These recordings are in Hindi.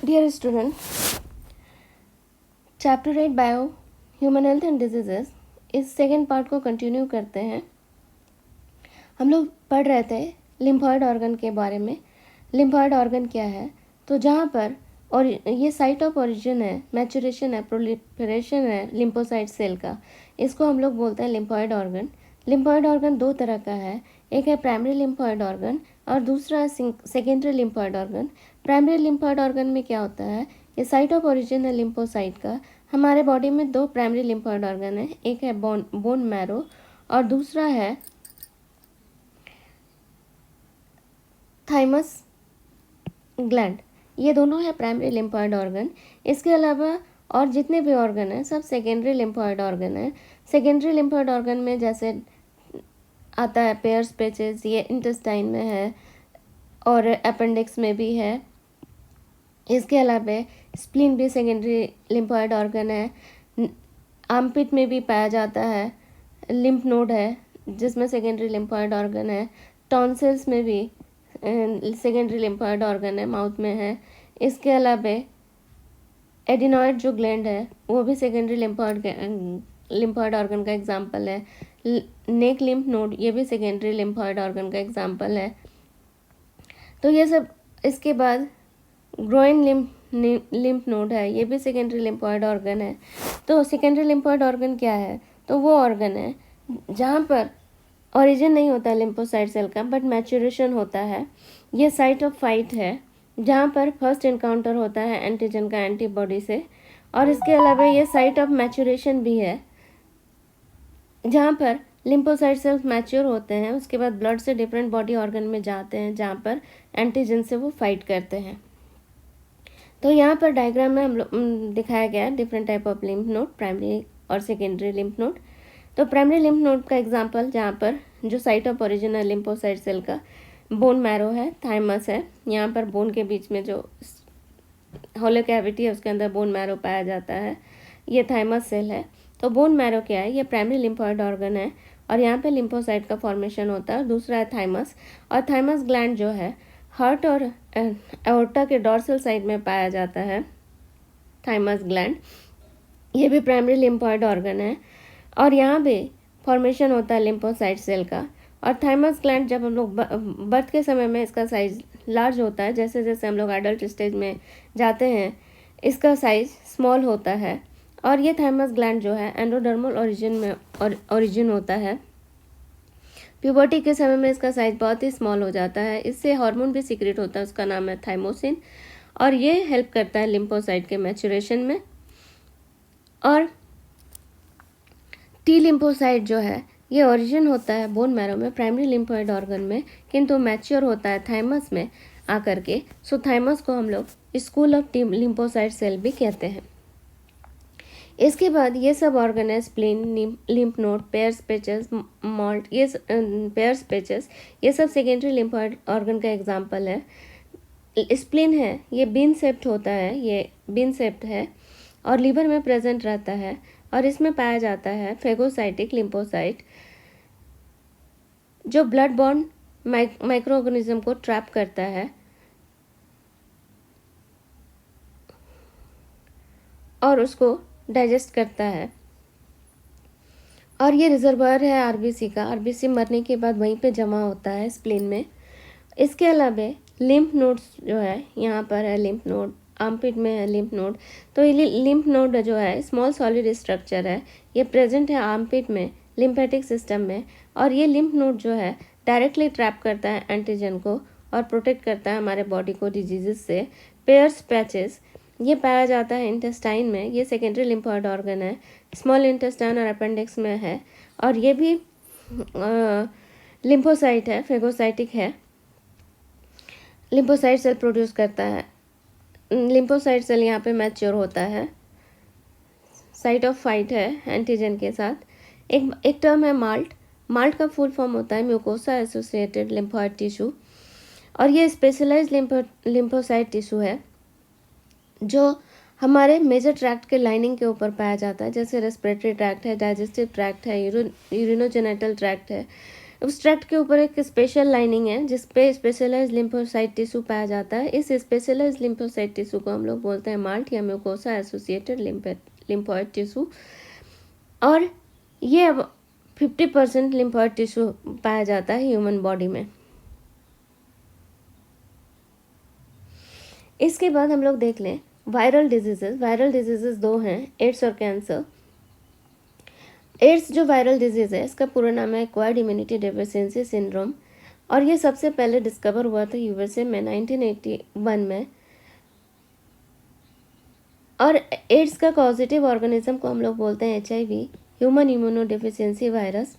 Dear student, chapter 8 bio human health and diseases इस सेकेंड पार्ट को कंटिन्यू करते हैं। हम लोग पढ़ रहे थे लिम्फॉइड ऑर्गन के बारे में। लिम्फॉइड ऑर्गन क्या है? तो जहाँ पर और ये साइट ऑफ ओरिजिन है, मैचुरेशन है, प्रोलिफरेशन है लिम्फोसाइट सेल का, इसको हम लोग बोलते हैं लिम्फॉइड ऑर्गन। लिम्फॉइड ऑर्गन दो तरह का है, एक है प्राइमरी लिम्फॉइड ऑर्गन और दूसरा है secondary lymphoid organ. Primary lymphoid organ में क्या होता है, ये साइट ऑफ ओरिजिन है लिम्फोसाइट का। हमारे बॉडी में दो प्राइमरी लिम्फॉइड ऑर्गन है, एक है बोन मैरो और दूसरा है थाइमस ग्लैंड। ये दोनों है प्राइमरी लिम्फॉइड ऑर्गन। इसके अलावा और जितने भी ऑर्गन हैं सब सेकेंडरी लिम्फॉइड ऑर्गन है। सेकेंडरी लिम्फॉइड ऑर्गन में जैसे आता है पेयर्स पेचेस, ये इंटेस्टाइन में है और अपेंडिक्स में भी है। इसके अलावा स्प्लीन भी सेकेंडरी लिम्फॉइड ऑर्गन है। आर्मपिट में भी पाया जाता है, लिम्फ नोड है जिसमें सेकेंडरी लिम्फॉइड ऑर्गन है। टॉन्सिल्स में भी सेकेंडरी लिम्फॉइड ऑर्गन है, माउथ में है। इसके अलावा एडिनॉइड जो ग्लैंड है वो भी सेकेंडरी लिम्फॉइड ऑर्गन का एग्जाम्पल है। नेक लिम्फ नोड ये भी सेकेंडरी लिम्फॉइड ऑर्गन का एग्जाम्पल है। तो ये सब, इसके बाद ग्रोइन लिम्फ नोड है, ये भी सेकेंडरी लिम्फॉइड ऑर्गन है। तो सेकेंडरी लिम्फॉइड ऑर्गन क्या है? तो वो ऑर्गन है जहाँ पर ओरिजिन नहीं होता लिम्फोसाइट सेल का बट मैचुरेशन होता है। ये साइट ऑफ फाइट है जहाँ पर फर्स्ट इनकाउंटर होता है एंटीजन का एंटीबॉडी से। और इसके अलावा ये साइट ऑफ मैचुरेशन भी है जहाँ पर लिम्फोसाइट सेल्स मैच्योर होते हैं, उसके बाद ब्लड से डिफरेंट बॉडी ऑर्गन में जाते हैं जहाँ पर एंटीजन से वो फाइट करते हैं। तो यहाँ पर डायग्राम में हम लोग दिखाया गया है different type of lymph node, primary और सेकेंडरी लिम्फ नोड। तो प्राइमरी लिम्फ नोड का एग्जांपल जहाँ पर जो साइट ऑफ ओरिजिन है लिम्फोसाइट सेल का, बोन मैरो है, थाइमस है। यहाँ पर बोन के बीच में जो होलो कैविटी है उसके अंदर बोन मैरो पाया जाता है, ये थाइमस सेल है। तो बोन मैरो क्या है? ये प्राइमरी लिम्फॉइड ऑर्गन है और यहाँ पे लिम्फोसाइट का फॉर्मेशन होता है। दूसरा है थाइमस, और थाइमस ग्लैंड जो है हार्ट और एओर्टा के डॉर्सल साइड में पाया जाता है। थाइमस ग्लैंड ये भी प्राइमरी लिम्फॉइड ऑर्गन है और यहाँ पे फॉर्मेशन होता है लिम्फोसाइट सेल का। और थाइमस ग्लैंड जब हम लोग बर्थ के समय में इसका साइज लार्ज होता है, जैसे जैसे हम लोग एडल्ट स्टेज में जाते हैं इसका साइज स्मॉल होता है। और ये थाइमस ग्लैंड जो है एंडोडर्मल ओरिजिन होता है। प्यूबर्टी के समय में इसका साइज बहुत ही स्मॉल हो जाता है। इससे हार्मोन भी सीक्रेट होता है, उसका नाम है थाइमोसिन, और ये हेल्प करता है लिम्फोसाइट के मैचुरेशन में। और टी लिम्फोसाइट जो है ये ओरिजिन होता है बोन मैरो में, प्राइमरी लिम्फोइड ऑर्गन में, किंतु मैच्योर होता है थाइमस में आकर के। सो थाइमस को हम लोग school of T lymphocyte cell भी कहते हैं। इसके बाद ये सब ऑर्गन है spleen, lymph node, Peyer's patches, MALT, ये पेयर्स पेचेस, ये सब सेकेंडरी लिम्फोइड ऑर्गन का एग्जाम्पल है। स्प्लीन है, ये बीन सेप्ट होता है, ये बीन सेप्ट है और लीवर में प्रेजेंट रहता है और इसमें पाया जाता है फेगोसाइटिक लिम्फोसाइट जो ब्लड बॉर्न माइक्रो ऑर्गेनिज्म को ट्रैप करता है और उसको डाइजेस्ट करता है। और ये रिजर्वायर है आरबीसी का, आरबीसी मरने के बाद वहीं पे जमा होता है स्प्लीन में। इसके अलावा लिम्फ नोड्स जो है, यहाँ पर है लिम्फ नोड, आर्मपिट में है लिम्फ नोड। तो ये लिम्फ नोड जो है स्मॉल सॉलिड स्ट्रक्चर है, ये प्रेजेंट है आर्मपिट में, लिम्फेटिक सिस्टम में। और ये लिम्फ नोड जो है डायरेक्टली ट्रैप करता है एंटीजन को और प्रोटेक्ट करता है हमारे बॉडी को डिजीजेस से। पेयर्स पैचेस ये पाया जाता है इंटेस्टाइन में, ये सेकेंडरी लिम्फॉइड ऑर्गन है, स्मॉल इंटेस्टाइन और अपेंडिक्स में है। और ये भी लिम्फोसाइट है, फेगोसाइटिक है, लिम्फोसाइट सेल प्रोड्यूस करता है। लिम्फोसाइट सेल यहाँ पे मैच्योर होता है, साइट ऑफ फाइट है एंटीजन के साथ। एक टर्म है माल्ट। माल्ट का फुल फॉर्म होता है म्यूकोसा एसोसिएटेड लिम्फॉइड टिश्यू, और ये स्पेशलाइज्ड लिम्फोसाइट टिश्यू है जो हमारे मेजर ट्रैक्ट के लाइनिंग के ऊपर पाया जाता है, जैसे रेस्पिरेटरी ट्रैक्ट है, डाइजेस्टिव ट्रैक्ट है, यूरिनोजेनिटल ट्रैक्ट है, एब्स्ट्रैक्ट के ऊपर एक स्पेशल लाइनिंग है जिस पे स्पेशलाइज लिम्फोसाइट टिश्यू पाया जाता है। इस स्पेशलाइज लिम्फोसाइट टिश्यू को हम लोग बोलते हैं माल्ट या म्यूकोसा एसोसिएटेड लिम्फोइड टिश्यू। और ये अब 50% लिम्फोइड टिश्यू पाया जाता है ह्यूमन बॉडी में। इसके बाद हम लोग देख लें वायरल डिजीजेस। वायरल डिजीजेस दो हैं, एड्स और कैंसर। एड्स जो वायरल डिजीज़ है इसका पूरा नाम है एक्वायर्ड इम्यूनिटी डेफिशिएंसी सिंड्रोम, और ये सबसे पहले डिस्कवर हुआ था यूएसए में 1981 में। और एड्स का पॉजिटिव ऑर्गेनिज्म को हम लोग बोलते हैं HIV, human immuno deficiency virus.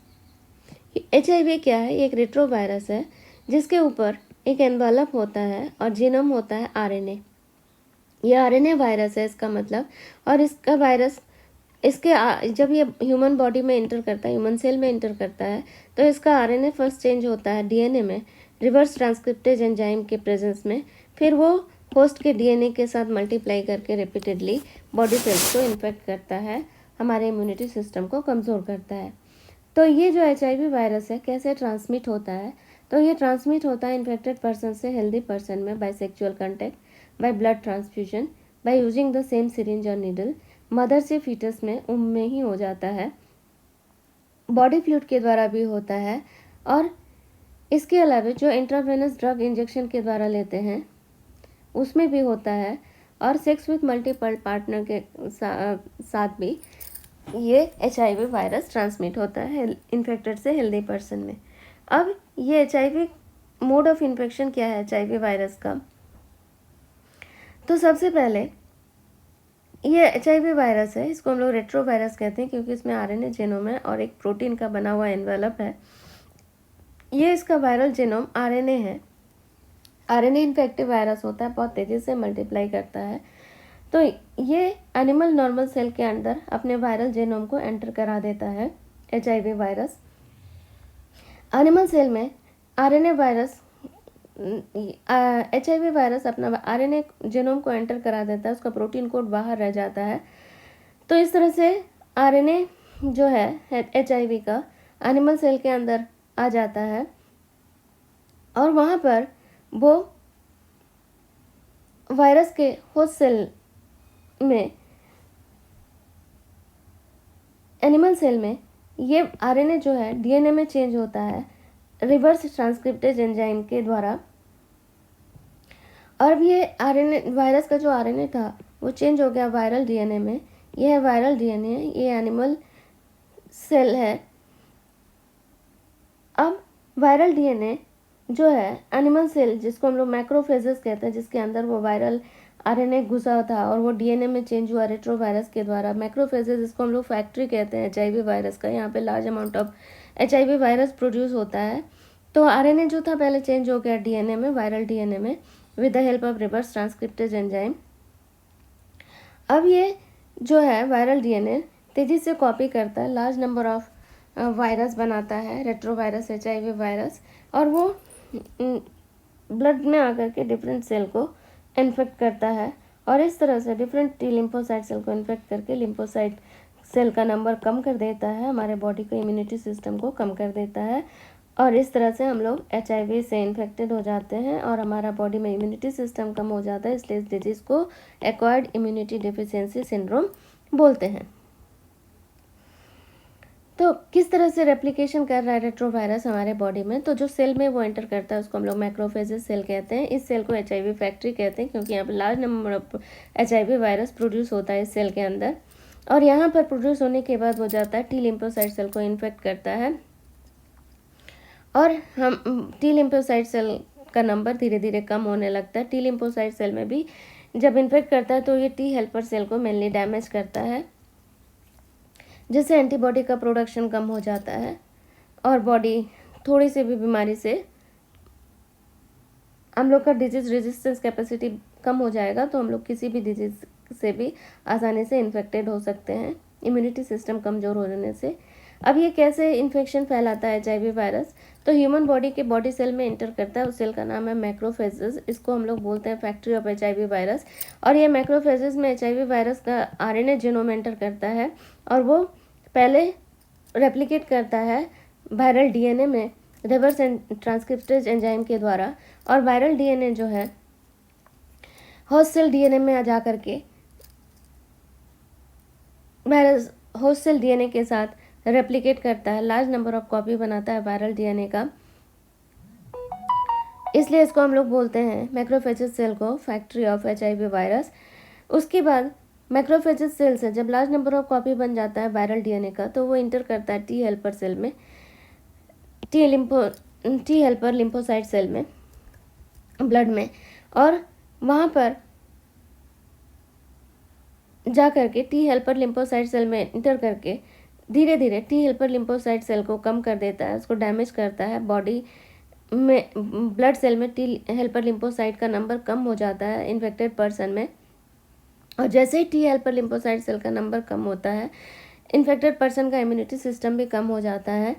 HIV क्या है? एक रेट्रो वायरस है जिसके ऊपर एक एनवेलप होता है और जीनोम होता है आरएनए। ये आरएनए वायरस है इसका मतलब। और इसका वायरस जब ये ह्यूमन बॉडी में इंटर करता है, ह्यूमन सेल में इंटर करता है, तो इसका आरएनए फर्स्ट चेंज होता है डीएनए में रिवर्स ट्रांसक्रिप्टेज एंजाइम के प्रेजेंस में। फिर वो होस्ट के डीएनए के साथ मल्टीप्लाई करके रिपीटेडली बॉडी सेल्स को इन्फेक्ट करता है, हमारे इम्यूनिटी सिस्टम को कमज़ोर करता है। तो ये जो एचआईवी वायरस है कैसे ट्रांसमिट होता है? तो ये ट्रांसमिट होता है इन्फेक्टेड पर्सन से हेल्दी पर्सन में by sexual contact, by blood transfusion, by using the same syringe और नीडल। मदर से फीटस में में ही हो जाता है, बॉडी फ्लूइड के द्वारा भी होता है, और इसके अलावा जो इंट्रावेनस ड्रग इंजेक्शन के द्वारा लेते हैं उसमें भी होता है, और सेक्स विथ मल्टीपल पार्टनर के साथ भी ये एचआईवी वायरस ट्रांसमिट होता है इन्फेक्टेड से हेल्दी पर्सन में। अब ये एचआईवी मोड ऑफ इन्फेक्शन क्या है एचआईवी वायरस का? तो सबसे पहले ये एचआईवी वायरस है, इसको हम लोग रेट्रो वायरस कहते हैं क्योंकि इसमें आरएनए जीनोम है और एक प्रोटीन का बना हुआ एनवेलप है। ये इसका वायरल जीनोम आरएनए है। आरएनए इन्फेक्टिव वायरस होता है, बहुत तेज़ी से मल्टीप्लाई करता है। तो ये एनिमल नॉर्मल सेल के अंदर अपने वायरल जीनोम को एंटर करा देता है एचआईवी वायरस। एनिमल सेल में आरएनए वायरस एचआईवी वायरस अपना आरएनए जीनोम को एंटर करा देता है, उसका प्रोटीन कोड बाहर रह जाता है। तो इस तरह से आरएनए जो है एचआईवी का एनिमल सेल के अंदर आ जाता है, और वहाँ पर वो वायरस के होस्ट सेल में, एनिमल सेल में ये आरएनए जो है डीएनए में चेंज होता है रिवर्स ट्रांसक्रिप्टेज एंजाइम के द्वारा। और अब ये आरएनए वायरस का जो आरएनए था वो चेंज हो गया वायरल डीएनए में। ये है वायरल डीएनए, ये एनिमल सेल है। अब वायरल डीएनए जो है एनिमल सेल, जिसको हम लोग मैक्रोफेजेस कहते हैं, जिसके अंदर वो वायरल आरएनए घुसा था और वो डीएनए में चेंज हुआ रेट्रो वायरस के द्वारा। मैक्रोफेजेस जिसको हम लोग फैक्ट्री कहते हैं एचआईवी वायरस का, यहाँ पे large amount of HIV virus produce होता है। तो आरएनए जो था पहले चेंज हो गया डीएनए में, वायरल डीएनए में, with the help of reverse transcriptase enzyme. अब ये जो है वायरल डीएनए तेज़ी से कॉपी करता है, लार्ज नंबर ऑफ वायरस बनाता है, रेट्रो वायरस, एचआईवी वायरस, और वो ब्लड में आकर के डिफरेंट सेल को इन्फेक्ट करता है, और इस तरह से डिफरेंट टी लिम्फोसाइट सेल को इन्फेक्ट करके लिम्फोसाइट सेल का नंबर कम कर देता है, हमारे बॉडी को इम्यूनिटी सिस्टम को कम कर देता है, और इस तरह से हम लोग एचआईवी से इन्फेक्टेड हो जाते हैं और हमारा बॉडी में इम्यूनिटी सिस्टम कम हो जाता है। इसलिए इस डिजीज़ को एक्वायर्ड इम्यूनिटी डेफिशिएंसी सिंड्रोम बोलते हैं। तो किस तरह से रेप्लिकेशन कर रहा है रेट्रोवायरस हमारे बॉडी में? तो जो सेल में वो एंटर करता है उसको हम लोग मैक्रोफेजेस सेल कहते हैं। इस सेल को एचआईवी फैक्ट्री कहते हैं क्योंकि यहाँ पर large number of HIV virus produce होता है इस सेल के अंदर, और यहाँ पर प्रोड्यूस होने के बाद वो जाता है टी लिम्फोसाइट सेल को इन्फेक्ट करता है, और हम टी लिम्फोसाइट सेल का नंबर धीरे धीरे कम होने लगता है। टी लिम्फोसाइट सेल में भी जब इन्फेक्ट करता है तो ये टी हेल्पर सेल को मेनली डैमेज करता है, जिससे एंटीबॉडी का प्रोडक्शन कम हो जाता है और बॉडी थोड़ी सी भी बीमारी से हम लोग का डिजीज़ रेजिस्टेंस कैपेसिटी कम हो जाएगा, तो हम लोग किसी भी डिजीज़ से भी आसानी से इन्फेक्टेड हो सकते हैं इम्यूनिटी सिस्टम कमज़ोर होने से। अब ये कैसे इन्फेक्शन फैलाता है एचआईवी वायरस? तो ह्यूमन बॉडी के बॉडी सेल में इंटर करता है, उस सेल का नाम है मैक्रोफेजेस। इसको हम लोग बोलते हैं फैक्ट्री ऑफ एचआईवी वायरस। और ये मैक्रोफेजेस में एचआईवी वायरस का आरएनए जीनोम एंटर करता है, और वो पहले रेप्लिकेट करता है वायरल डीएनए में, रिवर्स ट्रांसक्रिप्टेज एंजाइम के द्वारा, और वायरल डीएनए जो है होस्ट सेल डीएनए में आ जा करके वायरस होस्ट सेल डीएनए के साथ रेप्लिकेट करता है, लार्ज नंबर ऑफ कॉपी बनाता है वायरल डीएनए का। इसलिए इसको हम लोग बोलते हैं मैक्रोफेजेस सेल को फैक्ट्री ऑफ एचआईवी वायरस। उसके बाद मैक्रोफेजेस सेल से जब लार्ज नंबर ऑफ कॉपी बन जाता है वायरल डीएनए का, तो वो इंटर करता है टी हेल्पर सेल में, टी हेल्पर लिम्फोसाइट सेल में, ब्लड में, और वहाँ पर जा करके टी हेल्पर लिम्फोसाइट सेल में इंटर करके धीरे धीरे टी हेल्पर लिम्फोसाइट सेल को कम कर देता है, उसको डैमेज करता है। बॉडी में ब्लड सेल में टी हेल्पर लिम्फोसाइट का नंबर कम हो जाता है इन्फेक्टेड पर्सन में, और जैसे ही टी हेल्पर लिम्फोसाइट सेल का नंबर कम होता है, इन्फेक्टेड पर्सन का इम्यूनिटी सिस्टम भी कम हो जाता है।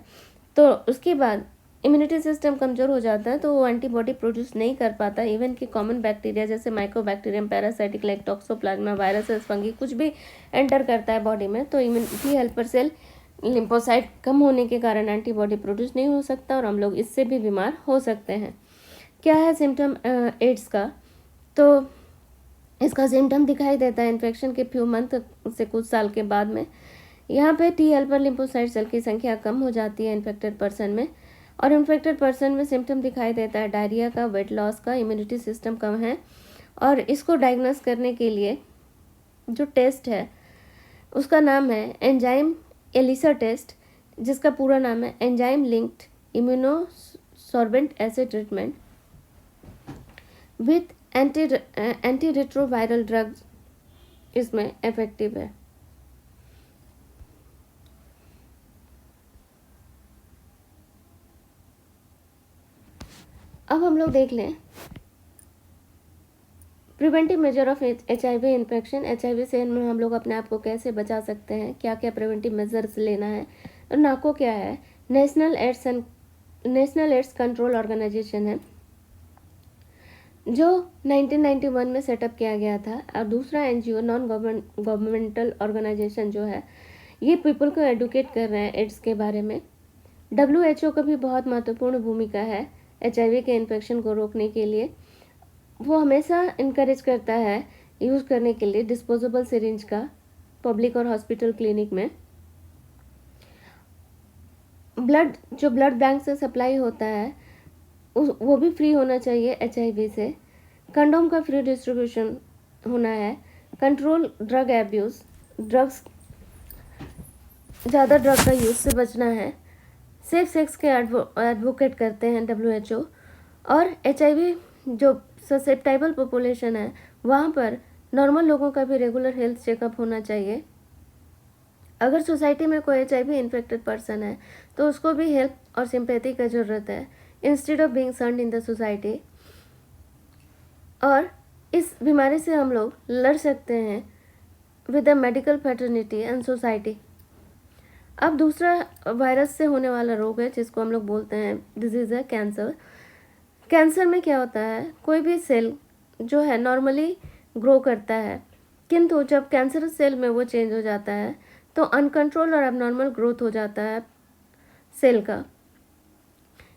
तो उसके बाद इम्यूनिटी सिस्टम कमज़ोर हो जाता है, तो वो एंटीबॉडी प्रोड्यूस नहीं कर पाता। इवन कि कॉमन बैक्टीरिया जैसे Mycobacterium, parasitic like toxoplasma, viruses, fungi कुछ भी एंटर करता है बॉडी में, तो इम्यूनिटी हेल्पर सेल लिम्फोसाइट कम होने के कारण एंटीबॉडी प्रोड्यूस नहीं हो सकता, और हम लोग इससे भी बीमार हो सकते हैं। क्या है सिम्टम एड्स का? तो इसका सिम्टम दिखाई देता है इन्फेक्शन के फ्यू मंथ से कुछ साल के बाद में। यहाँ पे टी हेल्पर लिम्फोसाइट सेल की संख्या कम हो जाती है इन्फेक्टेड पर्सन में, और इन्फेक्टेड पर्सन में सिम्टम दिखाई देता है डायरिया का, वेट लॉस का, इम्यूनिटी सिस्टम कम है। और इसको डायग्नोस करने के लिए जो टेस्ट है उसका नाम है एंजाइम एलिसा टेस्ट, जिसका पूरा नाम है enzyme linked immunosorbent acid treatment with anti retroviral drugs इसमें इफेक्टिव है। अब हम लोग देख लें preventive measure of HIV infection. HIV से हम लोग अपने आप को कैसे बचा सकते हैं, क्या क्या प्रिवेंटिव मेजर्स लेना है, और नाको क्या है। नेशनल एड्स कंट्रोल ऑर्गेनाइजेशन है जो 1991 में सेटअप किया गया था, और दूसरा एनजीओ नॉन गवर्नमेंटल ऑर्गेनाइजेशन जो है ये पीपल को एडुकेट कर रहे हैं एड्स के बारे में। WHO का भी बहुत महत्वपूर्ण भूमिका है एचआईवी के इन्फेक्शन को रोकने के लिए। वो हमेशा इनकरेज करता है यूज़ करने के लिए डिस्पोजेबल सिरिंज का पब्लिक और हॉस्पिटल क्लिनिक में। जो ब्लड बैंक से सप्लाई होता है वो भी फ्री होना चाहिए एचआईवी से। कंडोम का फ्री डिस्ट्रीब्यूशन होना है। कंट्रोल ड्रग एब्यूज़, ज़्यादा ड्रग का यूज़ से बचना है। सेफ सेक्स के एडवोकेट करते हैं WHO। और एचआईवी जो ससेप्टाइबल पॉपुलेशन है वहाँ पर नॉर्मल लोगों का भी रेगुलर हेल्थ चेकअप होना चाहिए। अगर सोसाइटी में कोई एचआईवी इन्फेक्टेड पर्सन है तो उसको भी हेल्प और सिंपैथी का ज़रूरत है instead of being shunned in the society. और इस बीमारी से हम लोग लड़ सकते हैं with the medical fraternity and society. अब दूसरा वायरस से होने वाला रोग है जिसको हम लोग बोलते हैं डिजीज़ है कैंसर। कैंसर में क्या होता है, कोई भी सेल जो है नॉर्मली ग्रो करता है, किंतु जब कैंसर सेल में वो चेंज हो जाता है तो अनकंट्रोल और एबनॉर्मल ग्रोथ हो जाता है सेल का,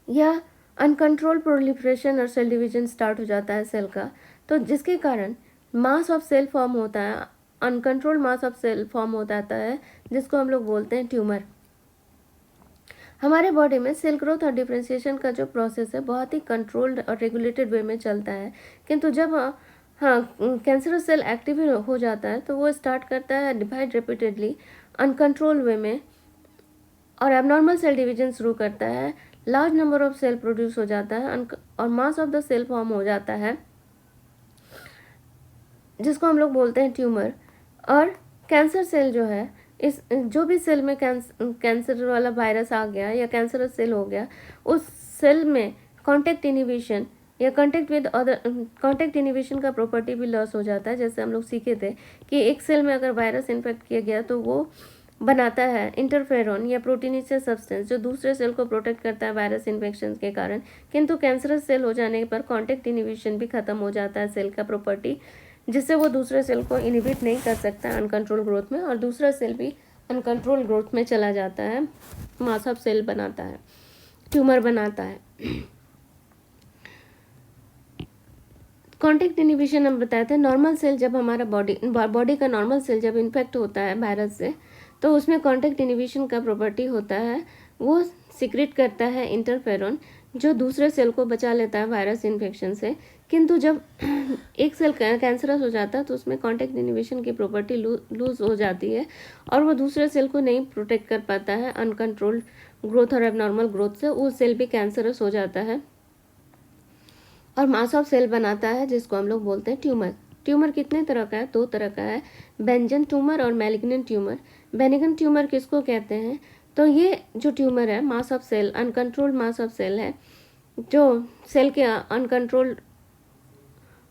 या अनकंट्रोल प्रोलिफरेशन और सेल डिवीजन स्टार्ट हो जाता है सेल का, तो जिसके कारण मास ऑफ सेल फॉर्म होता है, uncontrol mass of cell form हो जाता है, जिसको हम लोग बोलते हैं ट्यूमर। हमारे बॉडी में सेल ग्रोथ और डिफरेंशिएशन का जो प्रोसेस है बहुत ही कंट्रोल्ड और रेगुलेटेड वे में चलता है, किंतु जब कैंसरस सेल एक्टिव हो जाता है तो वो स्टार्ट करता है डिवाइड रिपीटेडली अनकंट्रोल वे में, और एबनॉर्मल सेल डिवीजन शुरू करता है। Large number of cell produce हो जाता है और mass of the cell form हो जाता है, जिसको हम लोग बोलते हैं ट्यूमर। और कैंसर सेल जो है, इस जो भी सेल में कैंसर वाला वायरस आ गया या कैंसरस सेल हो गया, उस सेल में कॉन्टैक्ट इनिबिशन या कॉन्टैक्ट इनिबिशन का प्रॉपर्टी भी लॉस हो जाता है। जैसे हम लोग सीखे थे कि एक सेल में अगर वायरस इन्फेक्ट किया गया तो वो बनाता है इंटरफेरॉन या प्रोटीनेशियस सब्सटेंस जो दूसरे सेल को प्रोटेक्ट करता है वायरस इन्फेक्शन के कारण, किंतु कैंसरस सेल हो जाने पर कॉन्टैक्ट इनिबिशन भी खत्म हो जाता है सेल का प्रॉपर्टी, जिससे वो दूसरे सेल को इनिबिट नहीं कर सकता अनकंट्रोल ग्रोथ में, और दूसरा सेल भी अनकंट्रोल ग्रोथ में चला जाता है, मास ऑफ सेल बनाता है। ट्यूमर बनाता है। कॉन्टैक्ट इनहिबिशन हम बताए थे, नॉर्मल सेल जब हमारा बॉडी का नॉर्मल सेल जब इन्फेक्ट होता है वायरस से, तो उसमें कॉन्टैक्ट इनहिबिशन का प्रॉपर्टी होता है, वो सिक्रेट करता है इंटरफेरॉन, जो दूसरे सेल को बचा लेता है वायरस इन्फेक्शन से। किंतु जब एक सेल कैंसरस हो जाता है तो उसमें कॉन्टैक्ट इनहिबिशन की प्रॉपर्टी लूज हो जाती है और वो दूसरे सेल को नहीं प्रोटेक्ट कर पाता है अनकंट्रोल्ड ग्रोथ और एबनॉर्मल ग्रोथ से, वो सेल भी कैंसरस हो जाता है और मास ऑफ सेल बनाता है, जिसको हम लोग बोलते हैं ट्यूमर। ट्यूमर कितने तरह का है? 2 तरह का है, बेंजन ट्यूमर और मैलिग्नेंट ट्यूमर। बेनिगन ट्यूमर किसको कहते हैं? तो ये जो ट्यूमर है, mass of cell, uncontrolled mass of cell है, जो सेल के अनकंट्रोल्ड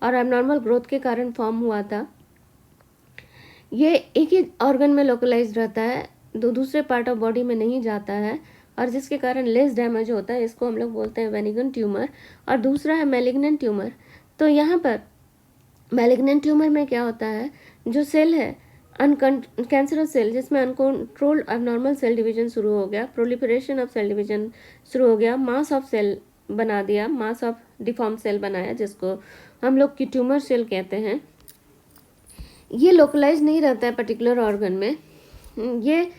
और एबनॉर्मल ग्रोथ के कारण फॉर्म हुआ था। ये एक ही ऑर्गन में लोकलाइज रहता है, दूसरे पार्ट ऑफ बॉडी में नहीं जाता है, और जिसके कारण लेस डैमेज होता है, इसको हम लोग बोलते हैं बेनिगन ट्यूमर। और दूसरा है मैलिग्नेंट ट्यूमर। तो यहाँ पर मैलिग्नेंट ट्यूमर में क्या होता है, जो सेल है कैंसरस सेल, जिसमें अनकंट्रोल्ड एबनॉर्मल सेल डिवीजन शुरू हो गया, प्रोलिफरेशन ऑफ सेल डिवीजन शुरू हो गया, मास ऑफ सेल बना दिया, मास ऑफ डिफॉर्म सेल बनाया, जिसको हम लोग की ट्यूमर सेल कहते हैं। ये लोकलाइज नहीं रहता है पर्टिकुलर ऑर्गन में, ये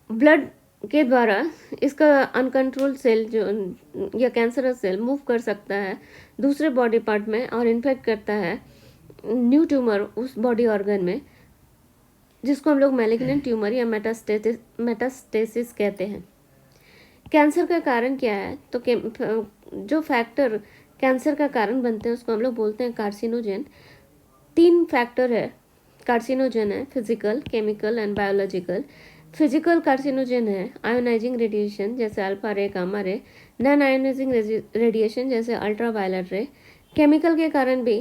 ब्लड के द्वारा इसका अनकंट्रोल्ड सेल जो या कैंसरस सेल मूव कर सकता है दूसरे बॉडी पार्ट में और इन्फेक्ट करता है न्यू ट्यूमर उस बॉडी ऑर्गन में, जिसको हम लोग मैलिग्नेंट ट्यूमर या मेटास्टेसिस कहते हैं। कैंसर का कारण क्या है? तो जो फैक्टर कैंसर का कारण बनते हैं उसको हम लोग बोलते हैं कार्सिनोजेन। 3 फैक्टर है कार्सिनोजेन है, physical, chemical and biological. Physical carcinogen है आयोनाइजिंग रेडिएशन जैसे alpha ray, gamma ray, non ionising radiation जैसे अल्ट्रावायलेट रे। केमिकल के कारण भी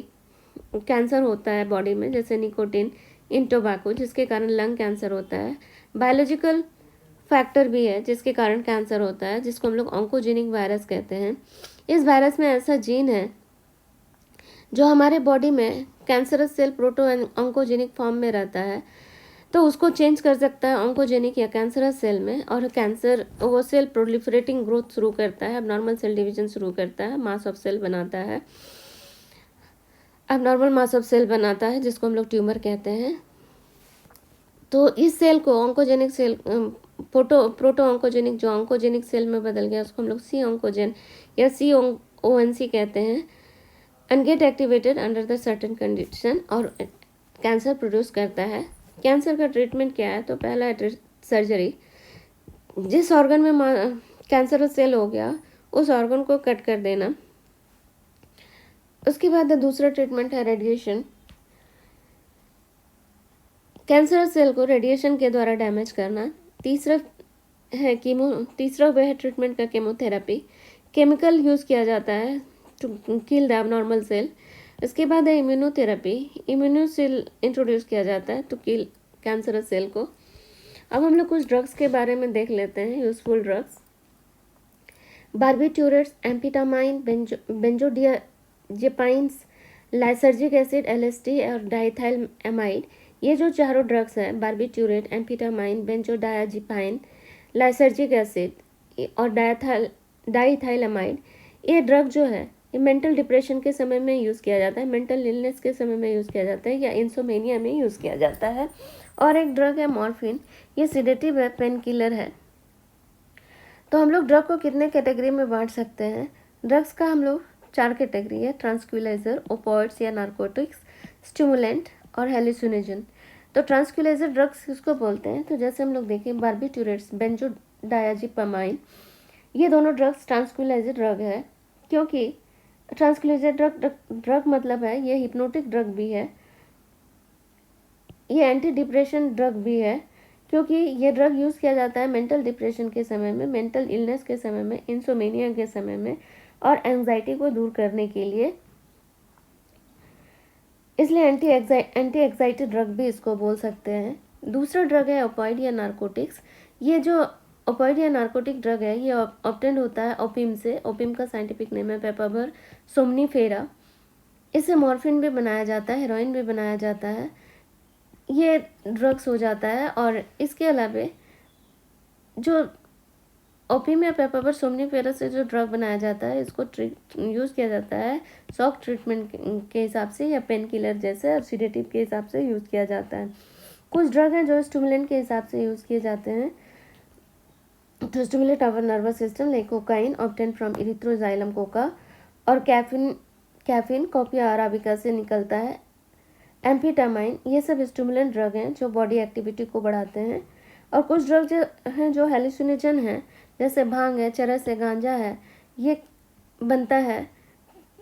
कैंसर होता है बॉडी में, जैसे निकोटिन इन टोबैको, जिसके कारण लंग कैंसर होता है। बायोलॉजिकल फैक्टर भी है जिसके कारण कैंसर होता है, जिसको हम लोग ऑन्कोजेनिक वायरस कहते हैं। इस वायरस में ऐसा जीन है जो हमारे बॉडी में cancerous cell proto oncogenic form में रहता है, तो उसको चेंज कर सकता है ऑन्कोजेनिक या कैंसरस सेल में, और कैंसर वो सेल प्रोलिफरेटिंग ग्रोथ शुरू करता है, अबनॉर्मल सेल डिवीजन शुरू करता है, मास ऑफ सेल बनाता है, अबनॉर्मल मास ऑफ सेल बनाता है, जिसको हम लोग ट्यूमर कहते हैं। तो इस सेल को ऑन्कोजेनिक सेल प्रोटो ऑन्कोजेनिक जो ऑन्कोजेनिक सेल में बदल गया, उसको हम लोग सी ऑन्कोजेन या CONC कहते हैं, and gate activated under the certain condition, और कैंसर प्रोड्यूस करता है। कैंसर का ट्रीटमेंट क्या है? तो पहला है सर्जरी। जिस ऑर्गन में कैंसरस सेल हो गया उस ऑर्गन को कट कर देना। उसके बाद दूसरा ट्रीटमेंट है रेडिएशन। कैंसरस सेल को रेडिएशन के द्वारा डैमेज करना। तीसरा वे है ट्रीटमेंट का केमोथेरेपी। केमिकल यूज़ किया जाता है to kill the abnormal cell. इसके बाद है इम्यूनोथेरेपी। इम्यूनोसेल इंट्रोड्यूस किया जाता है टू किल कैंसरस सेल को। अब हम लोग कुछ ड्रग्स के बारे में देख लेते हैं, useful drugs. Barbiturates, amphetamine, benzodiazepines, lysergic acid, LSD और डाइथाइलएमाइड, ये जो चारों ड्रग्स हैं, barbiturate, amphetamine, benzodiazepine, lysergic acid और डाइथाइलएमाइड, ये ड्रग जो है ये मेंटल डिप्रेशन के समय में यूज़ किया जाता है, मेंटल इलनेस के समय में यूज़ किया जाता है, या इंसोमेनिया में यूज़ किया जाता है। और एक ड्रग है मॉर्फिन, ये सिडेटिव है, पेन किलर है। तो हम लोग ड्रग को कितने कैटेगरी में बांट सकते हैं? ड्रग्स का हम लोग 4 कैटेगरी है, ट्रांसक्यूलाइजर, ओपॉइड्स या नार्कोटिक्स, स्टिमुलेंट और हेलुसिनोजन। तो ट्रांसक्यूलाइजर ड्रग्स किसको बोलते हैं? तो जैसे हम लोग देखें, बार्बिट्यूरेट्स, बेंजोडायाजेपामाइन, ये दोनों ड्रग्स ट्रांसक्यूलाइजर ड्रग है, क्योंकि ट्रांसक्यूलाइजर ड्रग मतलब है ये हिप्नोटिक ड्रग भी है, ये एंटी डिप्रेशन ड्रग भी है, क्योंकि ये ड्रग यूज़ किया जाता है मेंटल डिप्रेशन के समय में, मेंटल इलनेस के समय में, इंसोमेनिया के समय में और एंजाइटी को दूर करने के लिए, इसलिए एंटी एग्जाइटी ड्रग भी इसको बोल सकते हैं। दूसरा ड्रग है ओपॉइड या नार्कोटिक्स। ये जो ओपॉइड या नार्कोटिक ड्रग है ये ऑब्टेंड होता है ओपियम से। ओपियम का साइंटिफिक नेम है पेपावर सोमनीफेरा। इससे मॉर्फिन भी बनाया जाता है, हेरोइन भी बनाया जाता है, ये ड्रग्स हो जाता है। और इसके अलावा जो ओपियम या पेपावर सोमनीफेरस से जो ड्रग बनाया जाता है, इसको यूज़ किया जाता है शॉक ट्रीटमेंट के हिसाब से या पेन किलर जैसे और सीडेटिव के हिसाब से यूज़ किया जाता है। कुछ ड्रग हैं जो स्टिमुलेंट के हिसाब से यूज़ किए जाते हैं to stimulate our nervous system, like cocaine obtained from erythroxylum coca, और कैफीन कॉपिया अराबिका से निकलता है। एम्फीटामाइन, ये सब स्टिमुलेंट ड्रग हैं जो बॉडी एक्टिविटी को बढ़ाते हैं। और कुछ ड्रग हैं जो हेलुसिनोजन हैं, जैसे भांग है, चरस है, गांजा है। ये बनता है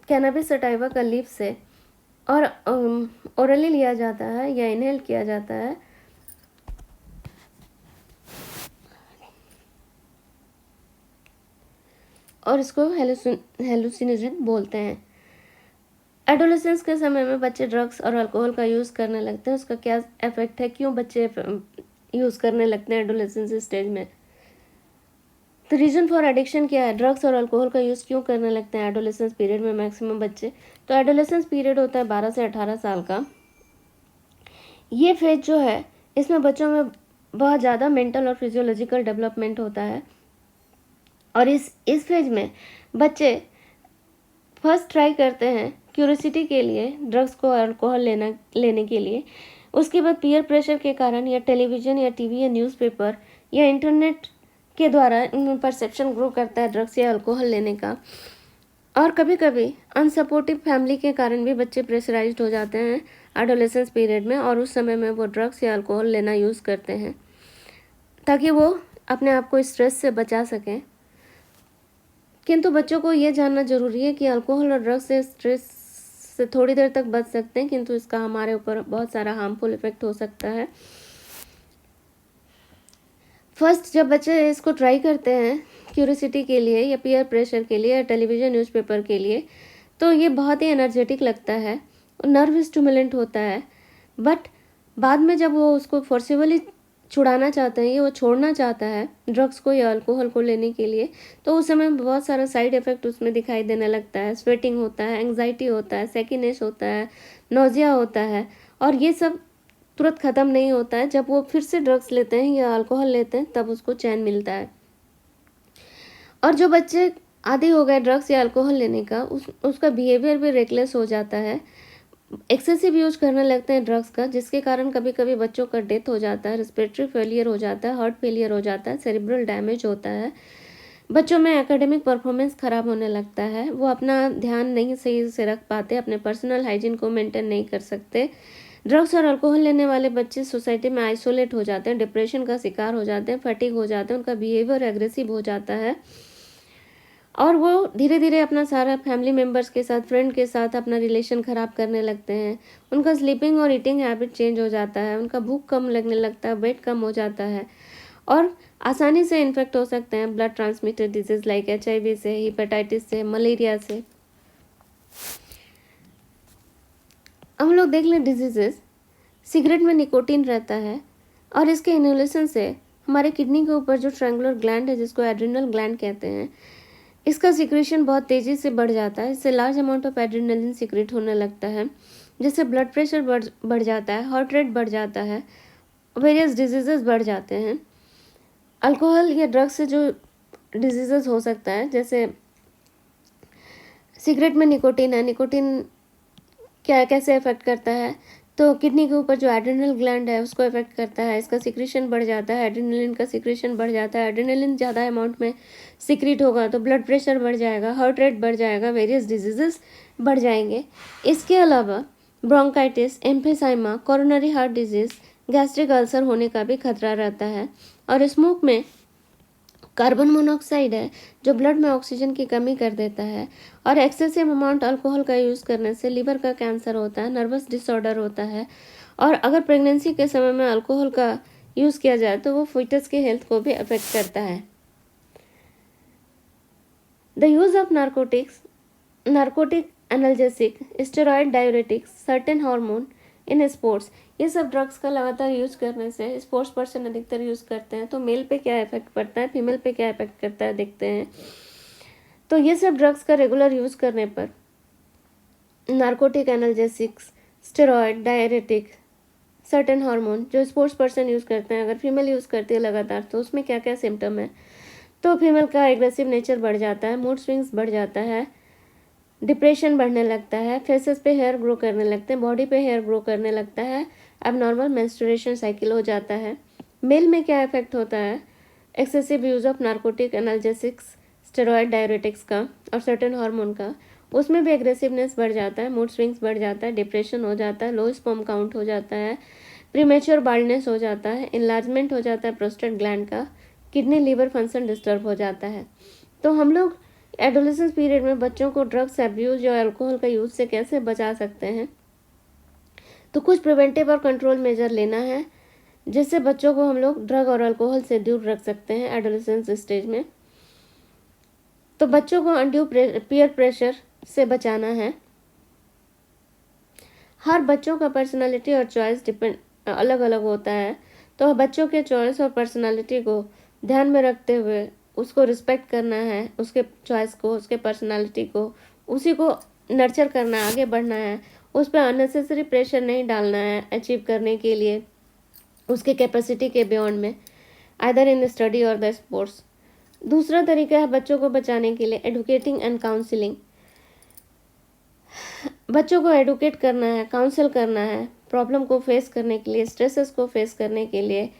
कैनाबिस सटाइवा का लीफ से और ओरली लिया जाता है या इनहेल किया जाता है। और इसको हेलुसिनोजन बोलते हैं। एडोलेसेंस के समय में बच्चे ड्रग्स और अल्कोहल का यूज़ करने लगते हैं। उसका क्या इफेक्ट है, क्यों बच्चे यूज़ करने लगते हैं एडोलेसेंस स्टेज में? तो रीज़न फॉर एडिक्शन क्या है? ड्रग्स और अल्कोहल का यूज़ क्यों करने लगते हैं एडोलेसेंस पीरियड में मैक्सिमम बच्चे? तो एडोलेसेंस पीरियड होता है 12 से 18 साल का। ये फेज जो है, इसमें बच्चों में बहुत ज़्यादा मेंटल और फिजियोलॉजिकल डेवलपमेंट होता है। और इस फेज में बच्चे फर्स्ट ट्राई करते हैं क्यूरियोसिटी के लिए ड्रग्स को अल्कोहल लेने के लिए। उसके बाद पीयर प्रेशर के कारण या टेलीविज़न या टीवी या न्यूज़पेपर या इंटरनेट के द्वारा परसेप्शन ग्रो करता है ड्रग्स या अल्कोहल लेने का। और कभी कभी अनसपोर्टिव फैमिली के कारण भी बच्चे प्रेशराइज्ड हो जाते हैं एडोलेसेंस पीरियड में, और उस समय में वो ड्रग्स या अल्कोहल लेना यूज़ करते हैं ताकि वो अपने आप को स्ट्रेस से बचा सकें। किंतु बच्चों को ये जानना जरूरी है कि अल्कोहल और ड्रग्स से स्ट्रेस से थोड़ी देर तक बच सकते हैं, किंतु इसका हमारे ऊपर बहुत सारा हार्मफुल इफेक्ट हो सकता है। फर्स्ट जब बच्चे इसको ट्राई करते हैं क्यूरियोसिटी के लिए या पीयर प्रेशर के लिए या टेलीविज़न न्यूज़पेपर के लिए, तो ये बहुत ही एनर्जेटिक लगता है, नर्व स्टिमुलेंट होता है। बट बाद में जब वो उसको फोर्सिबली छुड़ाना चाहते हैं या वो छोड़ना चाहता है ड्रग्स को या अल्कोहल को लेने के लिए, तो उस समय बहुत सारा साइड इफ़ेक्ट उसमें दिखाई देने लगता है। स्वेटिंग होता है, एंग्जाइटी होता है, सेकीनेस होता है, नोजिया होता है। और ये सब तुरंत ख़त्म नहीं होता है। जब वो फिर से ड्रग्स लेते हैं या अल्कोहल लेते हैं तब उसको चैन मिलता है। और जो बच्चे आदी हो गए ड्रग्स या अल्कोहल लेने का, उसका बिहेवियर भी रेकलेस हो जाता है। एक्सेसिव यूज करने लगते हैं ड्रग्स का, जिसके कारण कभी कभी बच्चों का डेथ हो जाता है, रेस्पिरेटरी फेलियर हो जाता है, हार्ट फेलियर हो जाता है, सेरिब्रल डैमेज होता है। बच्चों में एकेडमिक परफॉर्मेंस ख़राब होने लगता है, वो अपना ध्यान नहीं सही से रख पाते, अपने पर्सनल हाइजीन को मेंटेन नहीं कर सकते। ड्रग्स और अल्कोहल लेने वाले बच्चे सोसाइटी में आइसोलेट हो जाते हैं, डिप्रेशन का शिकार हो जाते हैं, फटीग हो जाते हैं, उनका बिहेवियर एग्रेसिव हो जाता है और वो धीरे धीरे अपना सारा फैमिली मेम्बर्स के साथ, फ्रेंड के साथ अपना रिलेशन ख़राब करने लगते हैं। उनका स्लीपिंग और ईटिंग हैबिट चेंज हो जाता है, उनका भूख कम लगने लगता है, वेट कम हो जाता है और आसानी से इन्फेक्ट हो सकते हैं blood transmitted disease like HIV से, हेपेटाइटिस से, मलेरिया से। हम लोग देख लें डिजीज़ेस। सिगरेट में निकोटीन रहता है और इसके इन्हेलेशन से हमारे किडनी के ऊपर जो ट्रायंगुलर ग्लैंड है, जिसको एड्रिनल ग्लैंड कहते हैं, इसका सिक्रेशन बहुत तेज़ी से बढ़ जाता है। इससे large amount of adrenaline secrete होने लगता है, जिससे ब्लड प्रेशर बढ़ जाता है, हार्ट रेट बढ़ जाता है, वेरियस डिजीज़ेस बढ़ जाते हैं। अल्कोहल या ड्रग्स से जो डिजीज़ेस हो सकता है, जैसे सिगरेट में निकोटीन है, निकोटीन कैसे इफेक्ट करता है, तो किडनी के ऊपर जो एड्रेनल ग्लैंड है उसको इफेक्ट करता है, इसका सिक्रेशन बढ़ जाता है, एड्रेनलिन का सिक्रेशन बढ़ जाता है। एड्रेनलिन ज़्यादा अमाउंट में सिक्रेट होगा तो ब्लड प्रेशर बढ़ जाएगा, हार्ट रेट बढ़ जाएगा, वेरियस डिजीजेस बढ़ जाएंगे। इसके अलावा bronchitis, emphysema, coronary heart disease, gastric ulcer होने का भी खतरा रहता है। और स्मोक में कार्बन मोनोऑक्साइड है जो ब्लड में ऑक्सीजन की कमी कर देता है, और एक्सेसिव अमाउंट अल्कोहल का यूज़ करने से लीवर का कैंसर होता है, नर्वस डिसऑर्डर होता है। और अगर प्रेगनेंसी के समय में अल्कोहल का यूज़ किया जाए तो वो फीटस के हेल्थ को भी अफेक्ट करता है। The use of narcotic analgesic, steroid, diuretics, certain hormone in sports, ये सब ड्रग्स का लगातार यूज़ करने से, स्पोर्ट्स पर्सन अधिकतर यूज़ करते हैं, तो मेल पे क्या इफेक्ट पड़ता है, फीमेल पे क्या इफेक्ट करता है देखते हैं। तो ये सब ड्रग्स का रेगुलर यूज़ करने पर narcotic analgesics, steroid, diuretic, certain hormone जो स्पोर्ट्स पर्सन यूज़ करते हैं, अगर फीमेल यूज़ करती है लगातार तो उसमें क्या क्या सिम्टम है। तो फीमेल का एग्रेसिव नेचर बढ़ जाता है, मूड स्विंग्स बढ़ जाता है, डिप्रेशन बढ़ने लगता है, फेसेस पे हेयर ग्रो करने लगते हैं, बॉडी पे हेयर ग्रो करने लगता है, अब नॉर्मल मेंस्ट्रुएशन साइकिल हो जाता है। मेल में क्या इफेक्ट होता है, excessive use of narcotic, analgesics, steroid, diuretics का और सर्टेन हार्मोन का, उसमें भी एग्रेसिवनेस बढ़ जाता है, मूड स्विंग्स बढ़ जाता है, डिप्रेशन हो जाता है, लो स्पर्म काउंट हो जाता है, प्रीमेच्योर बाल्डनेस हो जाता है, इनलार्जमेंट हो जाता है प्रोस्टेट ग्लैंड का, किडनी लीवर फंक्शन डिस्टर्ब हो जाता है। तो हम लोग एडोलेसेंस पीरियड में बच्चों को ड्रग्स अब्यूज़ या अल्कोहल का यूज़ से कैसे बचा सकते हैं, तो कुछ प्रिवेंटिव और कंट्रोल मेजर लेना है जिससे बच्चों को हम लोग ड्रग और अल्कोहल से दूर रख सकते हैं एडोलेसेंस स्टेज में। तो बच्चों को अनड्यू पीयर प्रेशर से बचाना है। हर बच्चों का पर्सनालिटी और चॉइस अलग अलग होता है, तो बच्चों के चॉइस और पर्सनालिटी को ध्यान में रखते हुए उसको रिस्पेक्ट करना है, उसके चॉइस को, उसके पर्सनालिटी को, उसी को नर्चर करना है, आगे बढ़ना है, उस पर अननेसेसरी प्रेशर नहीं डालना है अचीव करने के लिए उसके कैपेसिटी के बियॉन्ड में, आइदर इन स्टडी और द स्पोर्ट्स। दूसरा तरीका है बच्चों को बचाने के लिए एडुकेटिंग एंड काउंसलिंग। बच्चों को एडुकेट करना है, काउंसिल करना है, प्रॉब्लम को फेस करने के लिए, स्ट्रेसेस को फेस करने के लिए,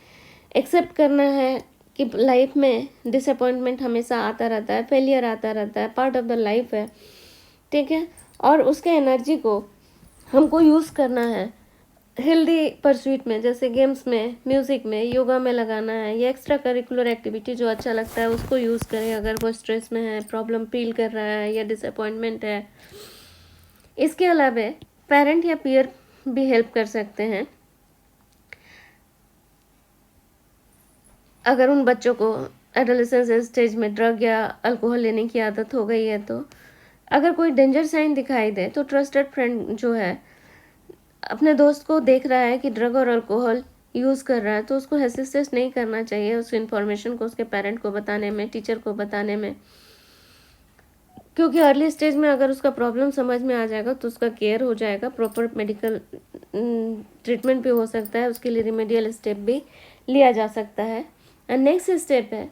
एक्सेप्ट करना है कि लाइफ में डिसअपॉइंटमेंट हमेशा आता रहता है, फेलियर आता रहता है, पार्ट ऑफ द लाइफ है, ठीक है। और उसके एनर्जी को हमको यूज़ करना है हेल्दी परस्यूट में, जैसे गेम्स में, म्यूज़िक में, योगा में लगाना है, या एक्स्ट्रा करिकुलर एक्टिविटी जो अच्छा लगता है उसको यूज़ करें अगर वो स्ट्रेस में है, प्रॉब्लम फील कर रहा है या डिसअपॉइंटमेंट है। इसके अलावा पेरेंट या पीयर भी हेल्प कर सकते हैं। अगर उन बच्चों को एडोलेसेंस स्टेज में ड्रग या अल्कोहल लेने की आदत हो गई है, तो अगर कोई डेंजर साइन दिखाई दे तो ट्रस्टेड फ्रेंड जो है अपने दोस्त को देख रहा है कि ड्रग और अल्कोहल यूज़ कर रहा है, तो उसको हेसिस्टेट नहीं करना चाहिए उस इन्फॉर्मेशन को उसके पेरेंट को बताने में, टीचर को बताने में, क्योंकि अर्ली स्टेज में अगर उसका प्रॉब्लम समझ में आ जाएगा तो उसका केयर हो जाएगा, प्रॉपर मेडिकल ट्रीटमेंट भी हो सकता है, उसके लिए रिमेडियल स्टेप भी लिया जा सकता है। एंड नेक्स्ट स्टेप है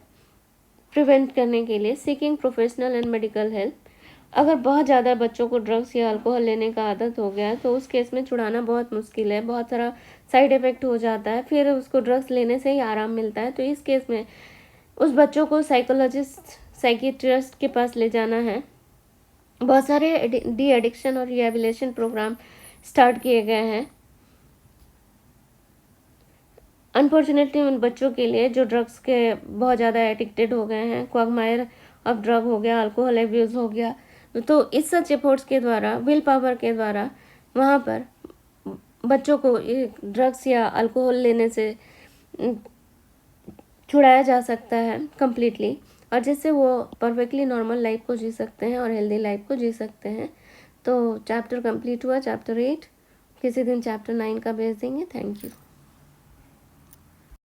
प्रिवेंट करने के लिए seeking professional and medical help. अगर बहुत ज़्यादा बच्चों को ड्रग्स या अल्कोहल लेने का आदत हो गया है तो उस केस में छुड़ाना बहुत मुश्किल है, बहुत सारा साइड इफ़ेक्ट हो जाता है, फिर उसको ड्रग्स लेने से ही आराम मिलता है। तो इस केस में उस बच्चों को साइकोलॉजिस्ट, साइकियाट्रिस्ट के पास ले जाना है। बहुत सारे डी एडिक्शन और रिहेबिलिटेशन प्रोग्राम स्टार्ट किए गए हैं अनफॉर्चुनेटली उन बच्चों के लिए जो ड्रग्स के बहुत ज़्यादा एडिक्टेड हो गए हैं, क्वागमायर ऑफ ड्रग हो गया, अल्कोहल एब्यूज़ हो गया। तो इस सच एफर्ट्स के द्वारा, विल पावर के द्वारा वहाँ पर बच्चों को ड्रग्स या अल्कोहल लेने से छुड़ाया जा सकता है कम्प्लीटली, और जिससे वो परफेक्टली नॉर्मल लाइफ को जी सकते हैं और हेल्दी लाइफ को जी सकते हैं। तो चैप्टर कंप्लीट हुआ, चैप्टर 8। किसी दिन चैप्टर 9 का भेज देंगे। Thank you.